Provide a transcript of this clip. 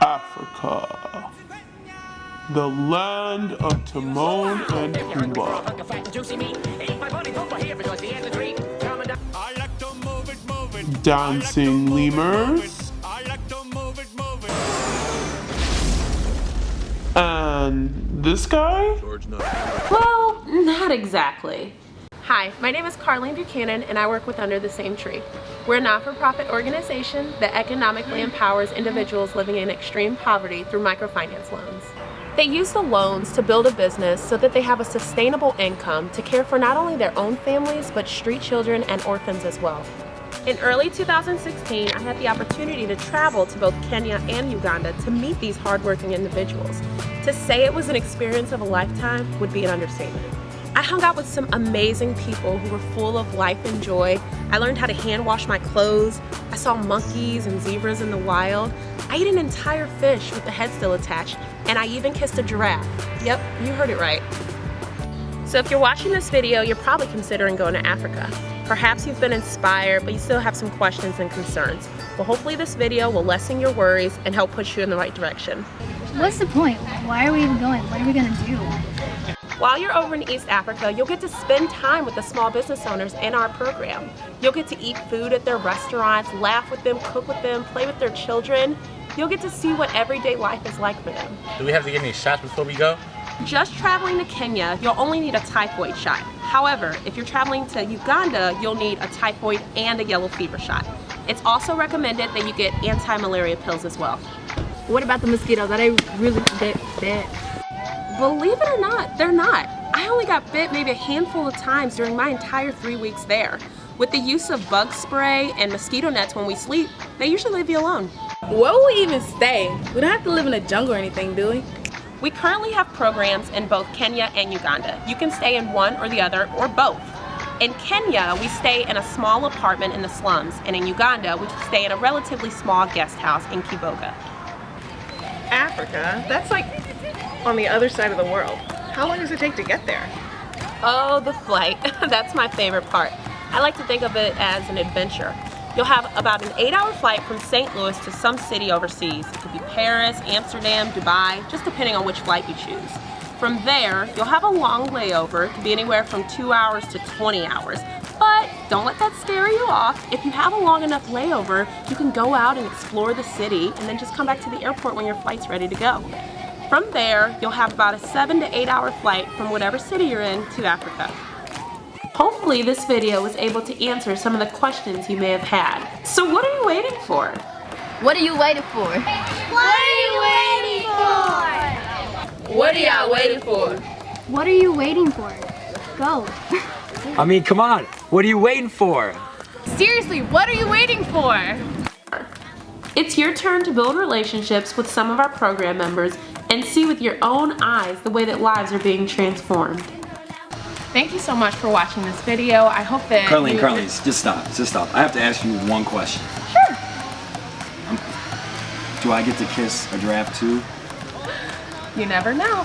Africa, the land of Timon and Pumbaa. Dancing lemurs. And this guy? Well, not exactly. Hi, my name is Carleen Buchanan and I work with Under the Same Tree. We're a not-for-profit organization that economically empowers individuals living in extreme poverty through microfinance loans. They use the loans to build a business so that they have a sustainable income to care for not only their own families, but street children and orphans as well. In early 2016, I had the opportunity to travel to both Kenya and Uganda to meet these hardworking individuals. To say it was an experience of a lifetime would be an understatement. I hung out with some amazing people who were full of life and joy. I learned how to hand wash my clothes. I saw monkeys and zebras in the wild. I ate an entire fish with the head still attached, and I even kissed a giraffe. Yep, you heard it right. So if you're watching this video, you're probably considering going to Africa. Perhaps you've been inspired, but you still have some questions and concerns. Well, hopefully this video will lessen your worries and help push you in the right direction. What's the point? Why are we even going? What are we gonna do? While you're over in East Africa, you'll get to spend time with the small business owners in our program. You'll get to eat food at their restaurants, laugh with them, cook with them, play with their children. You'll get to see what everyday life is like for them. Do we have to get any shots before we go? Just traveling to Kenya, you'll only need a typhoid shot. However, if you're traveling to Uganda, you'll need a typhoid and a yellow fever shot. It's also recommended that you get anti-malaria pills as well. What about the mosquitoes? Are they really bad? Believe it or not, they're not. I only got bit maybe a handful of times during my entire 3 weeks there. With the use of bug spray and mosquito nets when we sleep, they usually leave you alone. Where will we even stay? We don't have to live in a jungle or anything, do we? We currently have programs in both Kenya and Uganda. You can stay in one or the other, or both. In Kenya, we stay in a small apartment in the slums, and in Uganda, we stay in a relatively small guest house in Kiboga. Africa? That's like on the other side of the world. How long does it take to get there? Oh, the flight. That's my favorite part. I like to think of it as an adventure. You'll have about an 8-hour flight from St. Louis to some city overseas. It could be Paris, Amsterdam, Dubai, just depending on which flight you choose. From there, you'll have a long layover. It could be anywhere from 2 hours to 20 hours. But don't let that scare you off. If you have a long enough layover, you can go out and explore the city and then just come back to the airport when your flight's ready to go. From there, you'll have about a 7 to 8 hour flight from whatever city you're in to Africa. Hopefully this video was able to answer some of the questions you may have had. So what are you waiting for? What are you waiting for? What are you waiting for? What are y'all waiting for? What are you waiting for? Go. I mean, come on. What are you waiting for? Seriously, what are you waiting for? It's your turn to build relationships with some of our program members and see with your own eyes the way that lives are being transformed. Thank you so much for watching this video. I hope that Carleen, just stop. I have to ask you one question. Sure. Do I get to kiss a giraffe too? You never know.